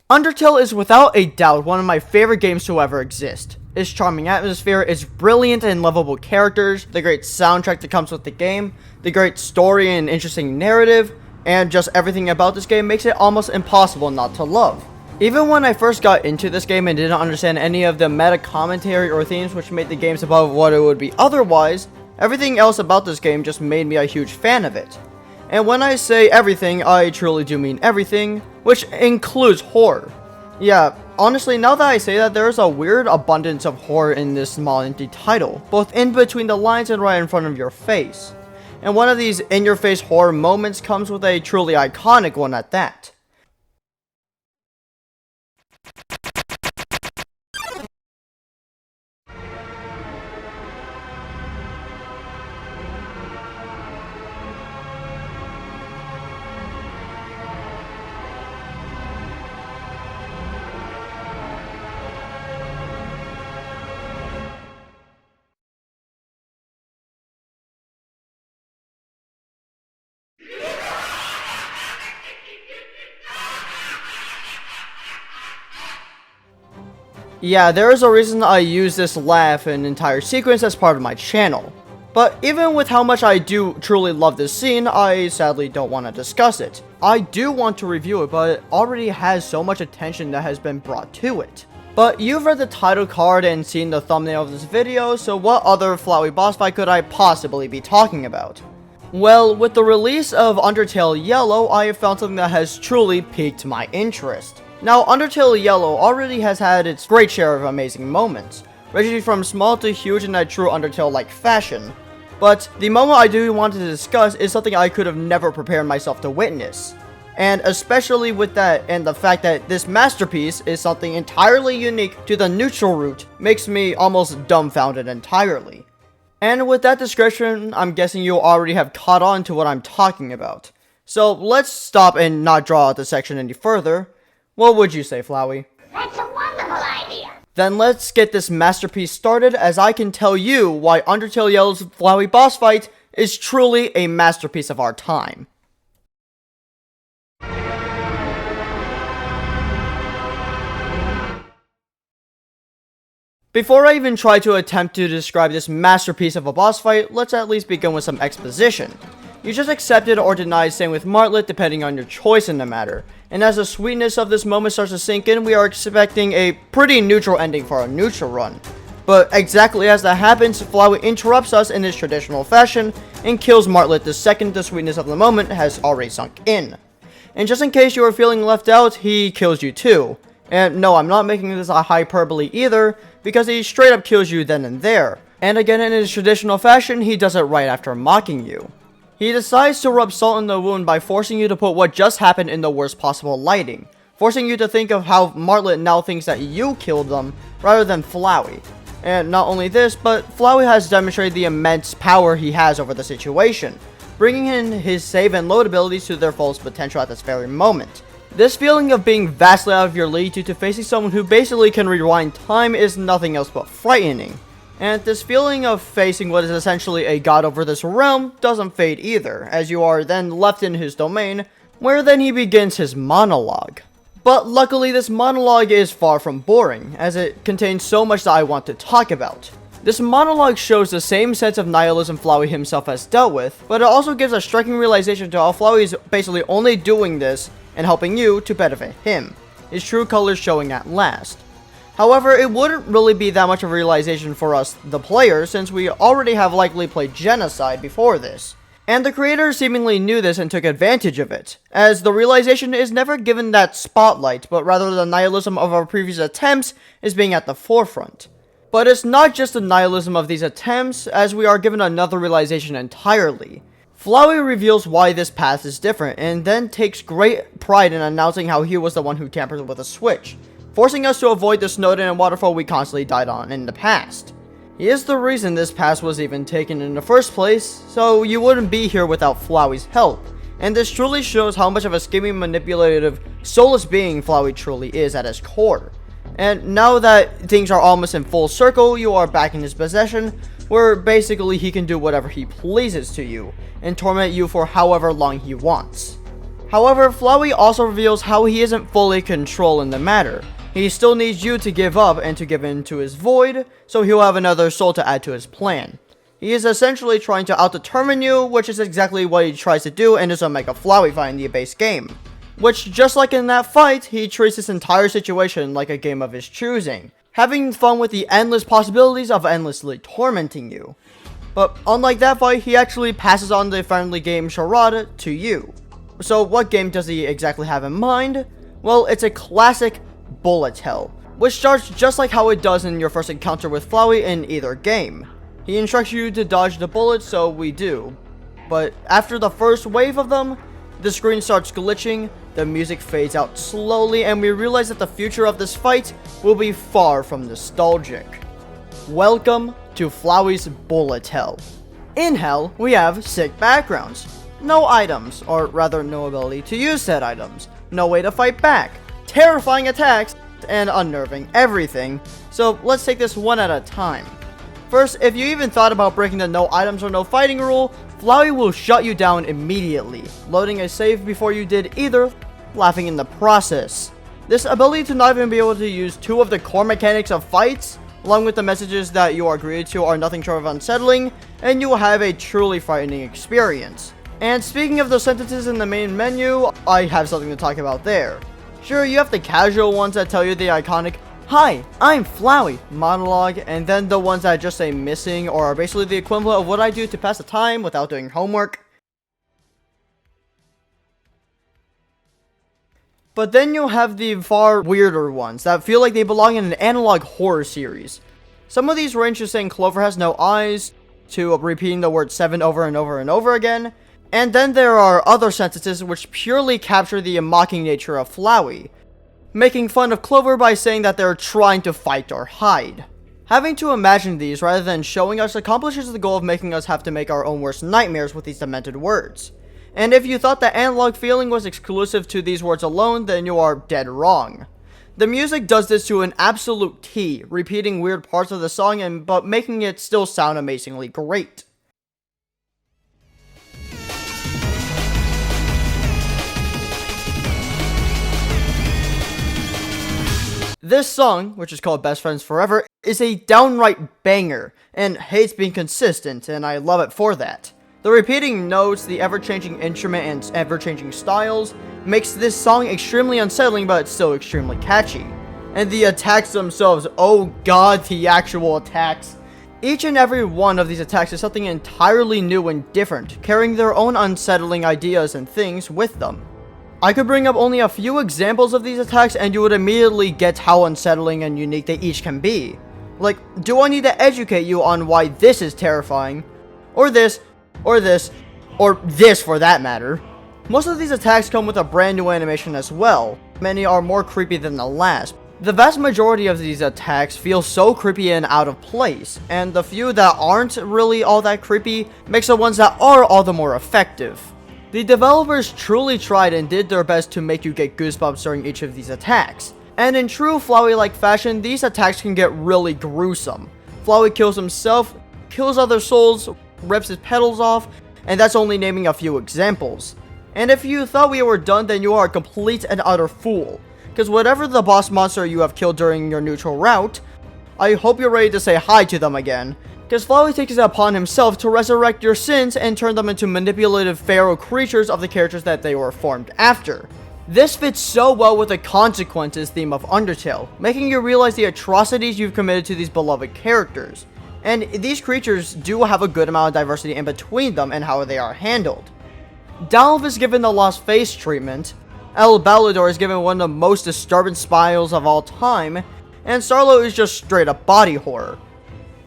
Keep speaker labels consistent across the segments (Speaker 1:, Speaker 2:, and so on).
Speaker 1: Undertale is without a doubt one of my favorite games to ever exist. Its charming atmosphere, its brilliant and lovable characters, the great soundtrack that comes with the game, the great story and interesting narrative, and just everything about this game makes it almost impossible not to love. Even when I first got into this game and didn't understand any of the meta commentary or themes which made the games above what it would be otherwise, everything else about this game just made me a huge fan of it. And when I say everything, I truly do mean everything, which includes horror. Yeah, honestly, now that I say that, there is a weird abundance of horror in this small indie title, both in between the lines and right in front of your face. And one of these in-your-face horror moments comes with a truly iconic one at that. Yeah, there is a reason I use this laugh and entire sequence as part of my channel. But even with how much I do truly love this scene, I sadly don't want to discuss it. I do want to review it, but it already has so much attention that has been brought to it. But you've read the title card and seen the thumbnail of this video, so what other Flowey boss fight could I possibly be talking about? Well, with the release of Undertale Yellow, I have found something that has truly piqued my interest. Now, Undertale Yellow already has had its great share of amazing moments, ranging from small to huge in a true Undertale-like fashion. But the moment I do want to discuss is something I could have never prepared myself to witness. And especially with that and the fact that this masterpiece is something entirely unique to the neutral route makes me almost dumbfounded entirely. And with that description, I'm guessing you already have caught on to what I'm talking about. So let's stop and not draw out the section any further. What would you say, Flowey?
Speaker 2: That's a wonderful idea!
Speaker 1: Then let's get this masterpiece started, as I can tell you why Undertale Yellow's Flowey boss fight is truly a masterpiece of our time. Before I even try to attempt to describe this masterpiece of a boss fight, let's at least begin with some exposition. You just accept it or deny staying with Martlet depending on your choice in the matter. And as the sweetness of this moment starts to sink in, we are expecting a pretty neutral ending for our neutral run. But exactly as that happens, Flowey interrupts us in his traditional fashion and kills Martlet the second the sweetness of the moment has already sunk in. And just in case you are feeling left out, he kills you too. And no, I'm not making this a hyperbole either, because he straight up kills you then and there. And again, in his traditional fashion, he does it right after mocking you. He decides to rub salt in the wound by forcing you to put what just happened in the worst possible lighting, forcing you to think of how Martlet now thinks that you killed them, rather than Flowey. And not only this, but Flowey has demonstrated the immense power he has over the situation, bringing in his save and load abilities to their fullest potential at this very moment. This feeling of being vastly out of your league due to facing someone who basically can rewind time is nothing else but frightening. And this feeling of facing what is essentially a god over this realm doesn't fade either, as you are then left in his domain, where then he begins his monologue. But luckily this monologue is far from boring, as it contains so much that I want to talk about. This monologue shows the same sense of nihilism Flowey himself has dealt with, but it also gives a striking realization to how Flowey is basically only doing this and helping you to benefit him, his true colors showing at last. However, it wouldn't really be that much of a realization for us, the players, since we already have likely played Genocide before this. And the creators seemingly knew this and took advantage of it, as the realization is never given that spotlight, but rather the nihilism of our previous attempts is being at the forefront. But it's not just the nihilism of these attempts, as we are given another realization entirely. Flowey reveals why this path is different, and then takes great pride in announcing how he was the one who tampered with the switch, forcing us to avoid the Snowden and waterfall we constantly died on in the past. He is the reason this pass was even taken in the first place, so you wouldn't be here without Flowey's help, and this truly shows how much of a scheming, manipulative, soulless being Flowey truly is at his core. And now that things are almost in full circle, you are back in his possession, where basically he can do whatever he pleases to you, and torment you for however long he wants. However, Flowey also reveals how he isn't fully controlling the matter. He still needs you to give up and to give in to his void, so he'll have another soul to add to his plan. He is essentially trying to outdetermine you, which is exactly what he tries to do in his Omega Flowey fight in the base game. Which, just like in that fight, he treats this entire situation like a game of his choosing, having fun with the endless possibilities of endlessly tormenting you. But unlike that fight, he actually passes on the friendly game charade to you. So what game does he exactly have in mind? Well, it's a classic bullet hell, which starts just like how it does in your first encounter with Flowey in either game. He instructs you to dodge the bullets, so we do. But after the first wave of them, the screen starts glitching, the music fades out slowly, and we realize that the future of this fight will be far from nostalgic. Welcome to Flowey's bullet hell. In hell, we have sick backgrounds, no items, or rather no ability to use said items, no way to fight back, terrifying attacks, and unnerving everything. So let's take this one at a time. First, if you even thought about breaking the no items or no fighting rule, Flowey will shut you down immediately, loading a save before you did either, laughing in the process. This ability to not even be able to use two of the core mechanics of fights, along with the messages that you are greeted to, are nothing short of unsettling, and you will have a truly frightening experience. And speaking of those sentences in the main menu, I have something to talk about there. Sure, you have the casual ones that tell you the iconic "Hi, I'm Flowey" monologue, and then the ones that just say missing or are basically the equivalent of what I do to pass the time without doing homework. But then you'll have the far weirder ones that feel like they belong in an analog horror series. Some of these range to saying Clover has no eyes, to repeating the word 7 over and over and over again, and then there are other sentences which purely capture the mocking nature of Flowey, making fun of Clover by saying that they're trying to fight or hide. Having to imagine these rather than showing us accomplishes the goal of making us have to make our own worst nightmares with these demented words. And if you thought the analog feeling was exclusive to these words alone, then you are dead wrong. The music does this to an absolute T, repeating weird parts of the song but making it still sound amazingly great. This song, which is called Best Friends Forever, is a downright banger, and hates being consistent, and I love it for that. The repeating notes, the ever-changing instrument, and ever-changing styles makes this song extremely unsettling, but still extremely catchy. And the attacks themselves, oh god, the actual attacks. Each and every one of these attacks is something entirely new and different, carrying their own unsettling ideas and things with them. I could bring up only a few examples of these attacks and you would immediately get how unsettling and unique they each can be. Like, do I need to educate you on why this is terrifying? Or this, or this, or this for that matter? Most of these attacks come with a brand new animation as well. Many are more creepy than the last. The vast majority of these attacks feel so creepy and out of place, and the few that aren't really all that creepy makes the ones that are all the more effective. The developers truly tried and did their best to make you get goosebumps during each of these attacks. And in true Flowey-like fashion, these attacks can get really gruesome. Flowey kills himself, kills other souls, rips his petals off, and that's only naming a few examples. And if you thought we were done, then you are a complete and utter fool. Because whatever the boss monster you have killed during your neutral route, I hope you're ready to say hi to them again. Because Flowey takes it upon himself to resurrect your sins and turn them into manipulative feral creatures of the characters that they were formed after. This fits so well with the consequences theme of Undertale, making you realize the atrocities you've committed to these beloved characters. And these creatures do have a good amount of diversity in between them and how they are handled. Dalv is given the lost face treatment, El Balador is given one of the most disturbing smiles of all time, and Starlo is just straight up body horror.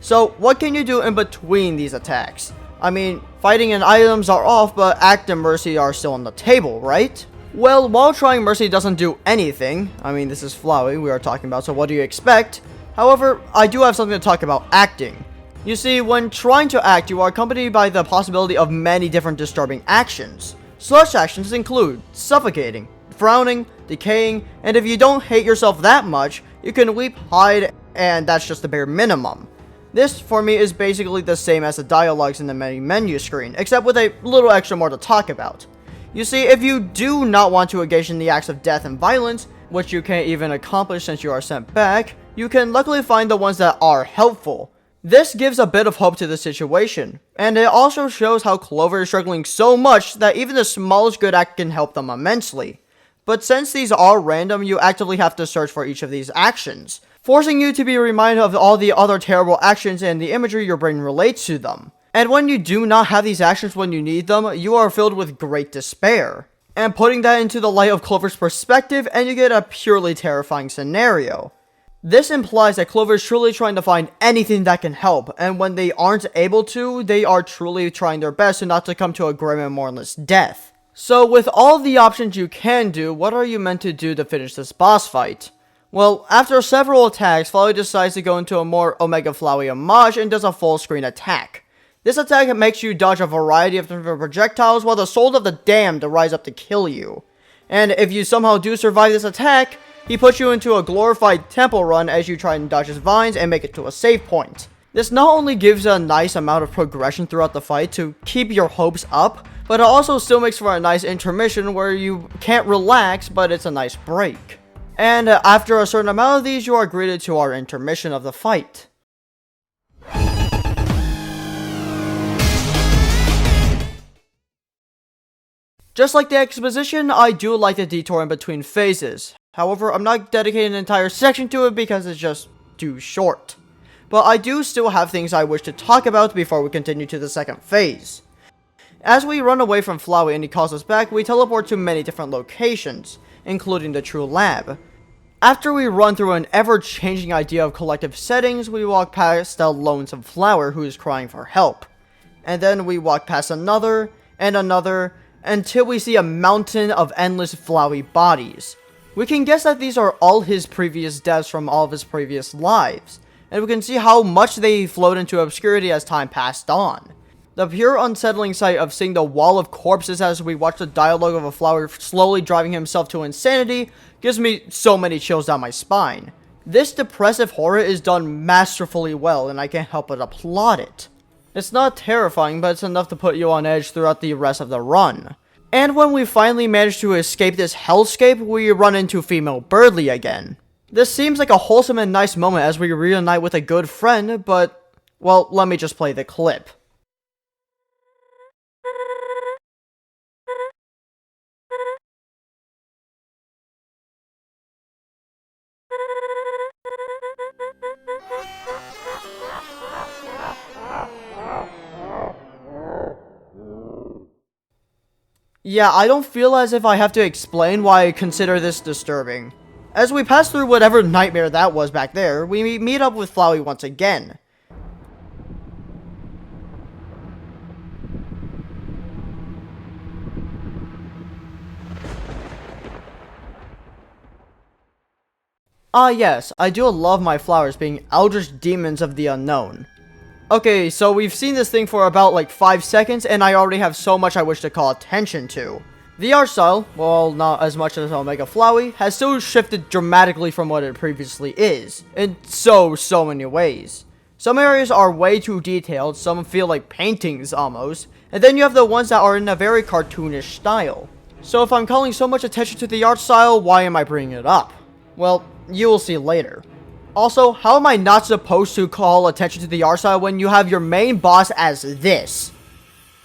Speaker 1: So, what can you do in between these attacks? I mean, fighting and items are off, but Act and Mercy are still on the table, right? Well, while trying Mercy doesn't do anything, I mean, this is Flowey we are talking about, so what do you expect? However, I do have something to talk about acting. You see, when trying to act, you are accompanied by the possibility of many different disturbing actions. Such actions include suffocating, frowning, decaying, and if you don't hate yourself that much, you can weep, hide, and that's just the bare minimum. This, for me, is basically the same as the dialogues in the main menu screen, except with a little extra more to talk about. You see, if you do not want to engage in the acts of death and violence, which you can't even accomplish since you are sent back, you can luckily find the ones that are helpful. This gives a bit of hope to the situation, and it also shows how Clover is struggling so much that even the smallest good act can help them immensely. But since these are random, you actively have to search for each of these actions, forcing you to be reminded of all the other terrible actions and the imagery your brain relates to them. And when you do not have these actions when you need them, you are filled with great despair. And putting that into the light of Clover's perspective, and you get a purely terrifying scenario. This implies that Clover is truly trying to find anything that can help, and when they aren't able to, they are truly trying their best to not succumb to a grim and mournless death. So with all the options you can do, what are you meant to do to finish this boss fight? Well, after several attacks, Flowey decides to go into a more Omega Flowey homage and does a full screen attack. This attack makes you dodge a variety of different projectiles while the souls of the damned rise up to kill you. And if you somehow do survive this attack, he puts you into a glorified temple run as you try and dodge his vines and make it to a save point. This not only gives a nice amount of progression throughout the fight to keep your hopes up, but it also still makes for a nice intermission where you can't relax, but it's a nice break. And after a certain amount of these, you are greeted to our intermission of the fight. Just like the exposition, I do like the detour in between phases. However, I'm not dedicating an entire section to it because it's just too short. But I do still have things I wish to talk about before we continue to the second phase. As we run away from Flowey and he calls us back, we teleport to many different locations, including the True Lab. After we run through an ever-changing idea of collective settings, we walk past a lonesome flower who is crying for help. And then we walk past another, and another, until we see a mountain of endless Flowey bodies. We can guess that these are all his previous deaths from all of his previous lives, and we can see how much they flowed into obscurity as time passed on. The pure unsettling sight of seeing the wall of corpses as we watch the dialogue of a flower slowly driving himself to insanity gives me so many chills down my spine. This depressive horror is done masterfully well, and I can't help but applaud it. It's not terrifying, but it's enough to put you on edge throughout the rest of the run. And when we finally manage to escape this hellscape, we run into female Birdly again. This seems like a wholesome and nice moment as we reunite with a good friend, but, well, let me just play the clip. Yeah, I don't feel as if I have to explain why I consider this disturbing. As we pass through whatever nightmare that was back there, we meet up with Flowey once again. Ah yes, I do love my flowers being eldritch demons of the unknown. Okay, so we've seen this thing for about like 5 seconds, and I already have so much I wish to call attention to. The art style, well, not as much as Omega Flowey, has still shifted dramatically from what it previously is, in so many ways. Some areas are way too detailed, some feel like paintings almost, and then you have the ones that are in a very cartoonish style. So if I'm calling so much attention to the art style, why am I bringing it up? Well, you will see later. Also, how am I not supposed to call attention to the art style when you have your main boss as this?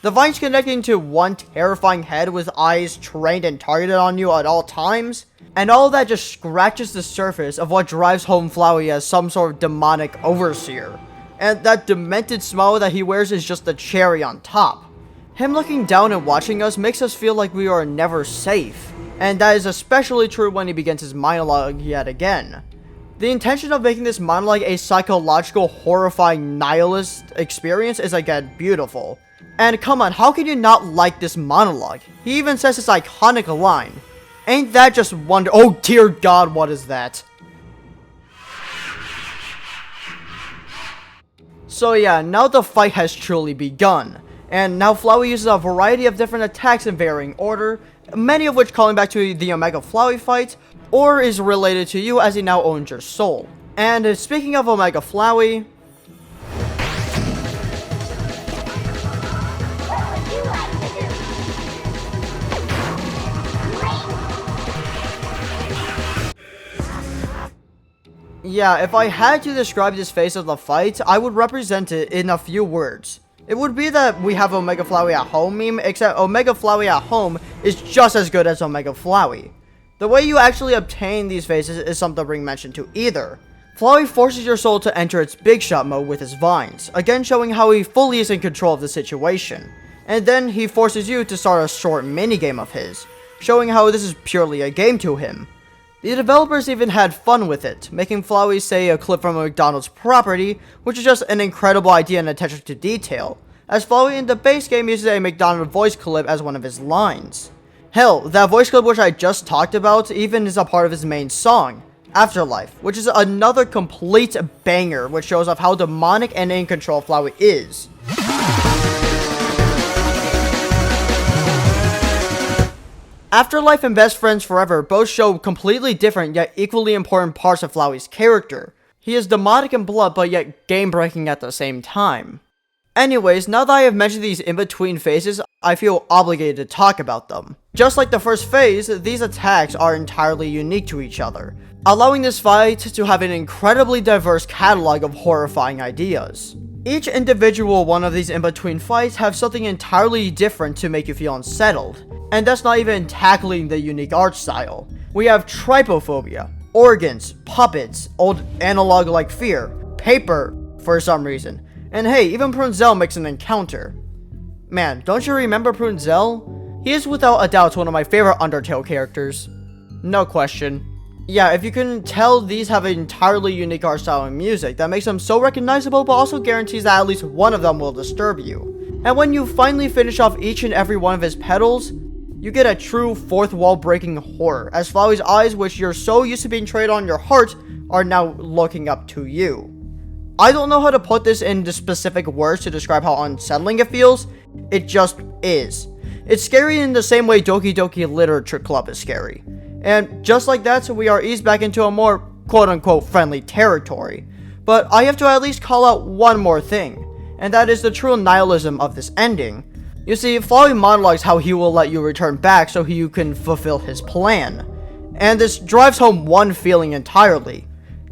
Speaker 1: The vines connecting to one terrifying head with eyes trained and targeted on you at all times, and all of that just scratches the surface of what drives home Flowey as some sort of demonic overseer. And that demented smile that he wears is just the cherry on top. Him looking down and watching us makes us feel like we are never safe, and that is especially true when he begins his monologue yet again. The intention of making this monologue a psychological, horrifying, nihilist experience is again beautiful. And come on, how can you not like this monologue? He even says this iconic line. Ain't that just wonder- Oh dear God, what is that? So yeah, now the fight has truly begun. And now Flowey uses a variety of different attacks in varying order, many of which calling back to the Omega Flowey fight, or is related to you as he now owns your soul. And speaking of Omega Flowey,
Speaker 2: What would you like to do?
Speaker 1: Yeah, if I had to describe this phase of the fight, I would represent it in a few words. It would be that we have Omega Flowey at home meme, except Omega Flowey at home is just as good as Omega Flowey. The way you actually obtain these phases is something to bring mention to either. Flowey forces your soul to enter its big shot mode with his vines, again showing how he fully is in control of the situation. And then he forces you to start a short minigame of his, showing how this is purely a game to him. The developers even had fun with it, making Flowey say a clip from a McDonald's property, which is just an incredible idea and attention to detail, as Flowey in the base game uses a McDonald's voice clip as one of his lines. Hell, that voice clip which I just talked about even is a part of his main song, Afterlife, which is another complete banger which shows off how demonic and in control Flowey is. Afterlife and Best Friends Forever both show completely different yet equally important parts of Flowey's character. He is demonic in blood but yet game-breaking at the same time. Anyways, now that I have mentioned these in-between phases, I feel obligated to talk about them. Just like the first phase, these attacks are entirely unique to each other, allowing this fight to have an incredibly diverse catalog of horrifying ideas. Each individual one of these in-between fights have something entirely different to make you feel unsettled. And that's not even tackling the unique art style. We have trypophobia, organs, puppets, old analog-like fear, paper for some reason, and hey, even Prunzel makes an encounter. Man, don't you remember Prunzel? He is without a doubt one of my favorite Undertale characters. No question. Yeah, if you can tell, these have an entirely unique art style and music that makes them so recognizable but also guarantees that at least one of them will disturb you. And when you finally finish off each and every one of his petals, you get a true fourth wall breaking horror, as Flowey's eyes, which you're so used to being traded on your heart, are now looking up to you. I don't know how to put this into specific words to describe how unsettling it feels, it just is. It's scary in the same way Doki Doki Literature Club is scary. And just like that, so we are eased back into a more quote-unquote friendly territory. But I have to at least call out one more thing, and that is the true nihilism of this ending. You see, Flowey monologues how he will let you return back so you can fulfill his plan. And this drives home one feeling entirely: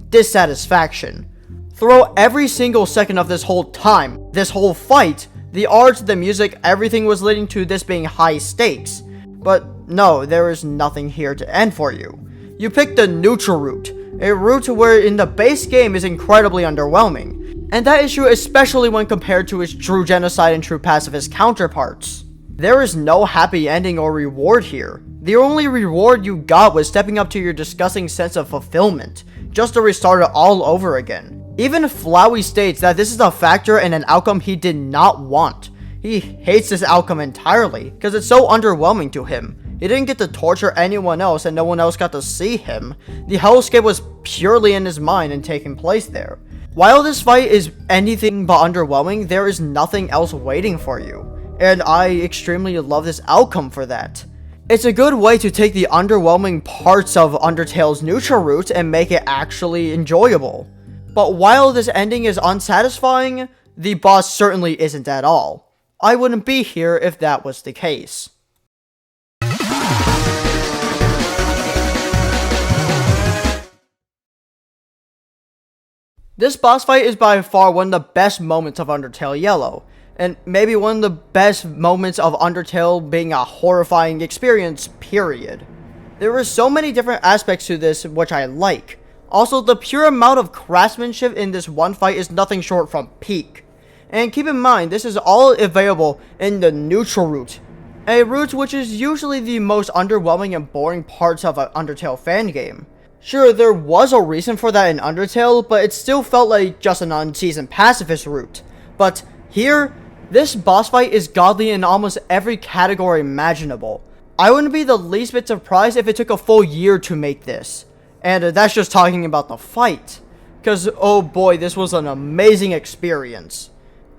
Speaker 1: dissatisfaction. Throughout every single second of this whole time, this whole fight, the art, the music, everything was leading to this being high stakes. But no, there is nothing here to end for you. You picked the neutral route, a route where in the base game is incredibly underwhelming. And that is true especially when compared to his true genocide and true pacifist counterparts. There is no happy ending or reward here. The only reward you got was stepping up to your disgusting sense of fulfillment, just to restart it all over again. Even Flowey states that this is a factor and an outcome he did not want. He hates this outcome entirely, because it's so underwhelming to him. He didn't get to torture anyone else and no one else got to see him. The hellscape was purely in his mind and taking place there. While this fight is anything but underwhelming, there is nothing else waiting for you. And I extremely love this outcome for that. It's a good way to take the underwhelming parts of Undertale's neutral route and make it actually enjoyable. But while this ending is unsatisfying, the boss certainly isn't at all. I wouldn't be here if that was the case. This boss fight is by far one of the best moments of Undertale Yellow, and maybe one of the best moments of Undertale being a horrifying experience, period. There are so many different aspects to this which I like. Also, the pure amount of craftsmanship in this one fight is nothing short from peak. And keep in mind, this is all available in the neutral route, a route which is usually the most underwhelming and boring parts of an Undertale fan game. Sure, there was a reason for that in Undertale, but it still felt like just an unseasoned pacifist route. But here, this boss fight is godly in almost every category imaginable. I wouldn't be the least bit surprised if it took a full year to make this. And that's just talking about the fight. Cause oh boy, this was an amazing experience.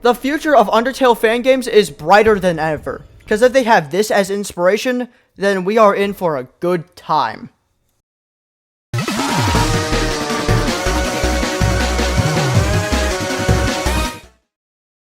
Speaker 1: The future of Undertale fan games is brighter than ever. Cause if they have this as inspiration, then we are in for a good time.